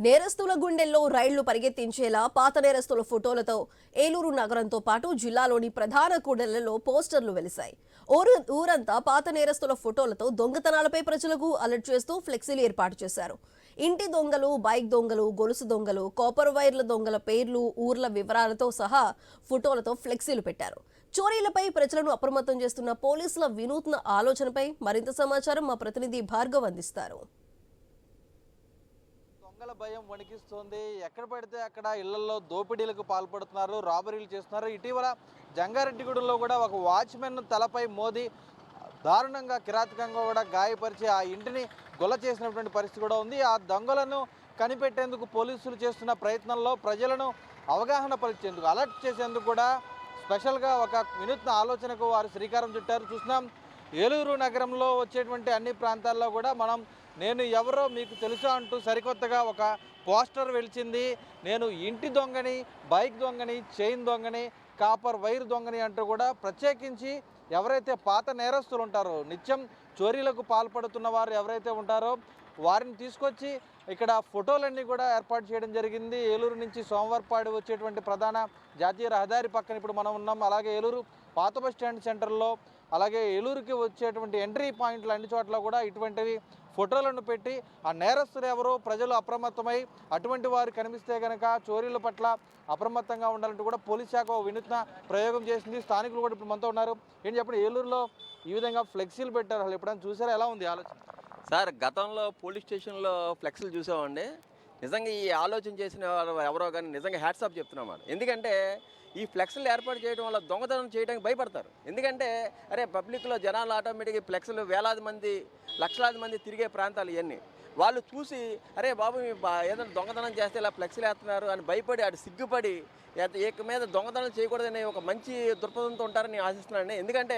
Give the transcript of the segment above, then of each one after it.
నేరస్తుల గుండెల్లో రైళ్లు పరిగెత్తించేలా పాత నేరస్తుల ఫోటోలతో ఏలూరు నగరంతో పాటు జిల్లాలోని ప్రధాన కూడళ్లలో పోస్టర్లు వెలిశాయి. ఊరంతా పాత నేరస్తుల ఫోటోలతో దొంగతనాలపై ప్రజలకు అలర్ట్ చేస్తూ ఫ్లెక్సీలు ఏర్పాటు చేశారు. ఇంటి దొంగలు, బైక్ దొంగలు, గొలుసు దొంగలు, కాపర్ వైర్ల దొంగల పేర్లు, ఊర్ల వివరాలతో సహా ఫోటోలతో ఫ్లెక్సీలు పెట్టారు. చోరీలపై ప్రజలను అప్రమత్తం చేస్తున్న పోలీసుల వినూత్న ఆలోచనపై మరింత సమాచారం మా ప్రతినిధి భార్గవ్ అందిస్తారు. దొంగల భయం వణికిస్తోంది. ఎక్కడ పడితే అక్కడ ఇళ్లలో దోపిడీలకు పాల్పడుతున్నారు, రాబరీలు చేస్తున్నారు. ఇటీవల జంగారెడ్డిగూడెంలో కూడా ఒక వాచ్మెన్ తలపై మోది దారుణంగా కిరాతకంగా కూడా గాయపరిచి ఆ ఇంటిని గొల్ల చేసినటువంటి పరిస్థితి కూడా ఉంది. ఆ దొంగలను కనిపెట్టేందుకు పోలీసులు చేస్తున్న ప్రయత్నంలో ప్రజలను అవగాహన పరిచేందుకు, అలర్ట్ చేసేందుకు కూడా స్పెషల్గా ఒక వినూత్న ఆలోచనకు వారు శ్రీకారం చుట్టారు. చూస్తున్నాం ఏలూరు నగరంలో వచ్చేటువంటి అన్ని ప్రాంతాల్లో కూడా మనం నేను ఎవరో మీకు తెలుసా అంటూ సరికొత్తగా ఒక పోస్టర్ వెలిచింది. నేను ఇంటి దొంగని, బైక్ దొంగని, చైన్ దొంగని, కాపర్ వైర్ దొంగని అంటూ కూడా ప్రత్యేకించి ఎవరైతే పాత నేరస్తులు ఉంటారో, నిత్యం చోరీలకు పాల్పడుతున్న వారు ఎవరైతే ఉంటారో వారిని తీసుకొచ్చి ఇక్కడ ఫోటోలన్నీ కూడా ఏర్పాటు చేయడం జరిగింది. ఏలూరు నుంచి సోమవారపాడు వచ్చేటువంటి ప్రధాన జాతీయ రహదారి పక్కన ఇప్పుడు మనం ఉన్నాం. అలాగే ఏలూరు పాత బస్ స్టాండ్ సెంటర్లో, అలాగే ఏలూరుకి వచ్చేటువంటి ఎంట్రీ పాయింట్లు అన్ని చోట్ల కూడా ఇటువంటివి ఫోటోలను పెట్టి ఆ నేరస్తులు ఎవరో ప్రజలు అప్రమత్తమై అటువంటి వారు కనిపిస్తే కనుక చోరీల పట్ల అప్రమత్తంగా ఉండాలంటూ కూడా పోలీస్ శాఖ వినూత్న ప్రయోగం చేసింది. స్థానికులు కూడా ఇప్పుడు మనతో ఉన్నారు. ఏం చెప్పండి, ఏలూరులో ఈ విధంగా ఫ్లెక్సీలు పెట్టారు, అసలు ఎప్పుడైనా చూసారా? ఎలా ఉంది ఆలోచన? సార్, గతంలో పోలీస్ స్టేషన్లో ఫ్లెక్స్లు చూసామండి. నిజంగా ఈ ఆలోచన చేసిన ఎవరో కానీ నిజంగా హ్యాట్సాప్ చెప్తున్నాం. ఎందుకంటే ఈ ఫ్లెక్స్లు ఏర్పాటు చేయడం వల్ల దొంగతనం చేయడానికి భయపడతారు. ఎందుకంటే అరే పబ్లిక్లో జనాలు ఆటోమేటిక్గా ఫ్లెక్స్లు వేలాది మంది, లక్షలాది మంది తిరిగే ప్రాంతాలు ఇవన్నీ వాళ్ళు చూసి అరే బాబు ఏదైనా దొంగతనం చేస్తే ఇలా ఫ్లెక్స్లు వేస్తున్నారు అని భయపడి అటు సిగ్గుపడి ఏక మీద దొంగతనం చేయకూడదని ఒక మంచి దృక్పథంతో ఉంటారని నేను ఆశిస్తున్నాను. ఎందుకంటే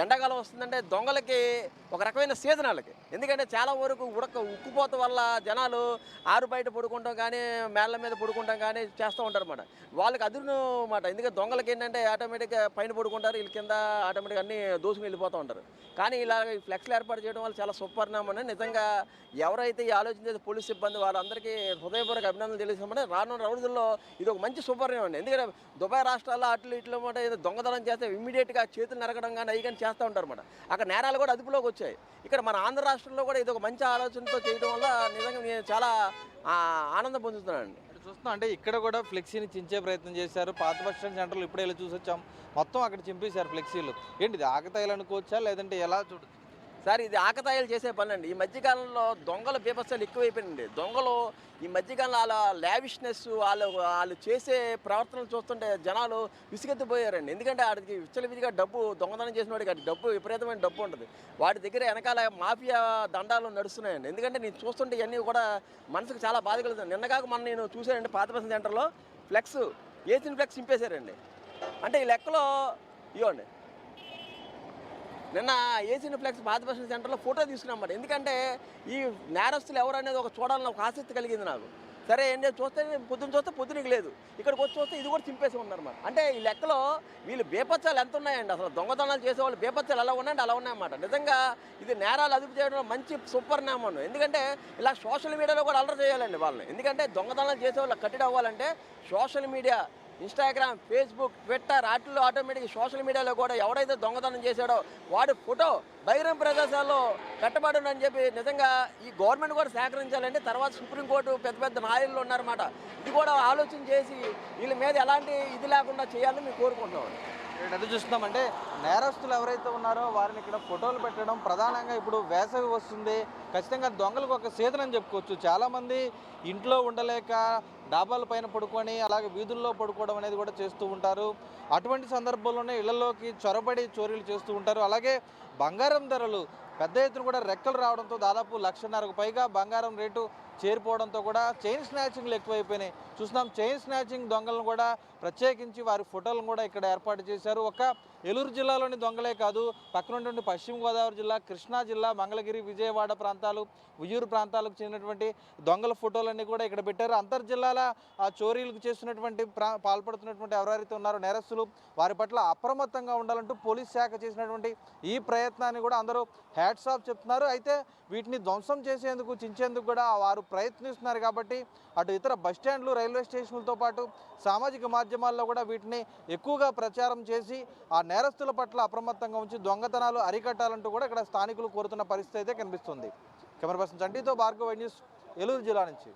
ఎండాకాలం వస్తుందంటే దొంగలకి ఒక రకమైన సీజన్ వాళ్ళకి. ఎందుకంటే చాలా వరకు ఉక్కుపోత వల్ల జనాలు ఆరు బయట పడుకుంటాం కానీ, మేళ్ళ మీద పడుకుంటాం కానీ చేస్తూ ఉంటారు అన్నమాట. వాళ్ళకి అదును మాట. ఎందుకంటే దొంగలకి ఏంటంటే ఆటోమేటిక్గా పైన పడుకుంటారు, వీళ్ళ కింద ఆటోమేటిక్గా అన్నీ దోసుకుని వెళ్ళిపోతూ ఉంటారు. కానీ ఇలా ఫ్లెక్స్లు ఏర్పాటు చేయడం వల్ల చాలా సుపరిణామం. నిజంగా ఎవరైతే ఈ ఆలోచించేది పోలీస్ సిబ్బంది వాళ్ళందరికీ హృదయపూర్వక అభినందనలు తెలియజేస్తామంటే రానున్న రోజుల్లో ఇది ఒక మంచి సుపరిణామం. ఎందుకంటే దుబాయ్ రాష్ట్రాల్లో అట్లు ఇట్లా మాట ఏదో దొంగతనం చేస్తే ఇమ్మీడియట్గా చేతులు నరకడం కానీ అవి కానీ చేస్తూ ఉంటారు అన్నమాట. అక్కడ నేరాలు కూడా అదుపులోకి వచ్చాయి. ఇక్కడ మన ఆంధ్ర రాష్ట్రంలో కూడా ఇది ఒక మంచి ఆలోచనతో చేయడం వల్ల నిజంగా నేను చాలా ఆనందం పొందుతున్నానండి. చూస్తున్నాం అంటే ఇక్కడ కూడా ఫ్లెక్సీని చించే ప్రయత్నం చేశారు. పాత బస్ స్టాండ్ సెంటర్లో ఇప్పుడే వెళ్ళి చూసి వచ్చాం. మొత్తం అక్కడ చింపేశారు ఫ్లెక్సీలు. ఏంటిది ఆకతాయిలు అనుకోవచ్చా, లేదంటే ఎలా చూడచ్చు? సార్, ఇది ఆకతాయిలు చేసే పని అండి. ఈ మధ్యకాలంలో దొంగల బీభత్సాలు ఎక్కువైపోయిందండి. దొంగలు ఈ మధ్యకాలంలో వాళ్ళ లావిష్నెస్, వాళ్ళు చేసే ప్రవర్తనలు చూస్తుంటే జనాలు విసిగెత్తిపోయారండి. ఎందుకంటే వాడికి విచ్చలవిడిగా డబ్బు, దొంగతనం చేసిన వాడికి అది డబ్బు, విపరీతమైన డబ్బు ఉంటుంది. వాడి దగ్గర వెనకాల మాఫియా దండాలు నడుస్తున్నాయండి. ఎందుకంటే నేను చూస్తుంటే ఇవన్నీ కూడా మనసుకు చాలా బాధ కలుగుతుంది. నిన్నగాక నేను చూసానండి, పాత బస్ సెంటర్లో ఫ్లెక్స్, ఏసిన ఫ్లెక్స్ చింపేశారండి. అంటే ఈ లెక్కలో ఇవ్వండి, నిన్న ఏసీని ఫ్లెక్స్ పాత బస్ సెంటర్లో ఫోటో తీసుకున్నాం మరి. ఎందుకంటే ఈ నేరస్తులు ఎవరు అనేది ఒక చూడాలని ఒక ఆసక్తి కలిగింది నాకు. సరే ఏంటో చూస్తే పొద్దున్న చూస్తే పొద్దునకి లేదు, ఇక్కడికి వచ్చి చూస్తే ఇది కూడా చింపేసి ఉన్నారన్నమాట. అంటే ఈ లెక్కలో వీళ్ళు బేపత్సాలు ఎంత ఉన్నాయండి, అసలు దొంగతనాలు చేసేవాళ్ళు బేపత్సాలు ఎలా ఉన్నాయండి, అలా ఉన్నాయన్నమాట. నిజంగా ఇది నేరాలు అదుపు చేయడం మంచి సుపరిణామం. ఎందుకంటే ఇలా సోషల్ మీడియాలో కూడా అలర్ట్ చేయాలండి వాళ్ళని. ఎందుకంటే దొంగతనాలు చేసేవాళ్ళు కట్టడి అవ్వాలంటే social media, Instagram, Facebook, Twitter వాటిల్లో ఆటోమేటిక్గా సోషల్ మీడియాలో కూడా ఎవడైతే దొంగతనం చేశాడో వాడి ఫోటో బహిరంగ ప్రదేశాల్లో కట్టబడునని చెప్పి నిజంగా ఈ గవర్నమెంట్ కూడా సేకరించాలంటే తర్వాత సుప్రీంకోర్టు పెద్ద పెద్ద నాయకులు ఉన్నారన్నమాట. ఇది కూడా ఆలోచన చేసి వీళ్ళ మీద ఎలాంటి ఇది లేకుండా చేయాలని మేము కోరుకుంటున్నాం. ఎంత చూస్తున్నామంటే నేరస్తులు ఎవరైతే ఉన్నారో వారిని ఇక్కడ ఫోటోలు పెట్టడం ప్రధానంగా ఇప్పుడు వేసవి వస్తుంది, ఖచ్చితంగా దొంగలకు ఒక సీజన్ అని చెప్పుకోవచ్చు. చాలామంది ఇంట్లో ఉండలేక డాబాల పైన పడుకొని అలాగే వీధుల్లో పడుకోవడం అనేది కూడా చేస్తూ ఉంటారు. అటువంటి సందర్భంలోనే ఇళ్లలోకి చొరబడి చోరీలు చేస్తూ ఉంటారు. అలాగే బంగారం ధరలు పెద్ద ఎత్తున కూడా రెక్కలు రావడంతో దాదాపు 1,50,000కు పైగా బంగారం రేటు చేరిపోవడంతో కూడా చైన్ స్నాచింగ్లు ఎక్కువైపోయినాయి. చూస్తున్నాం చైన్ స్నాచింగ్ దొంగలను కూడా ప్రత్యేకించి వారి ఫోటోలను కూడా ఇక్కడ ఏర్పాటు చేశారు. ఒక ఏలూరు జిల్లాలోని దొంగలే కాదు, పక్కనుండి పశ్చిమ గోదావరి జిల్లా, కృష్ణా జిల్లా, మంగళగిరి, విజయవాడ ప్రాంతాలు, ఉయ్యూరు ప్రాంతాలకు చెందినటువంటి దొంగల ఫోటోలన్నీ కూడా ఇక్కడ పెట్టారు. అంతర్జిల్లాల చోరీలకు చేస్తున్నటువంటి పాల్పడుతున్నటువంటి ఎవరైతే ఉన్నారో నేరస్తులు వారి పట్ల అప్రమత్తంగా ఉండాలంటూ పోలీస్ శాఖ చేసినటువంటి ఈ ప్రయత్నాన్ని కూడా అందరూ హ్యాట్స్ ఆఫ్ చెప్తున్నారు. అయితే వీటిని ధ్వంసం చేసేందుకు చించేందుకు కూడా వారు ప్రయత్నిస్తున్నారు కాబట్టి అటు ఇతర బస్టాండ్లు రైల్వే స్టేషన్లతో పాటు సామాజిక మాధ్యమాల్లో కూడా వీటిని ఎక్కువగా ప్రచారం చేసి ఆ నేరస్తుల పట్ల అప్రమత్తంగా ఉంచి దొంగతనాలు అరికట్టాలంటూ కూడా ఇక్కడ స్థానికులు కోరుతున్న పరిస్థితి అయితే కనిపిస్తుంది. కెమెరా పర్సన్ చంటితో భార్గవ న్యూస్, ఏలూరు జిల్లా నుంచి.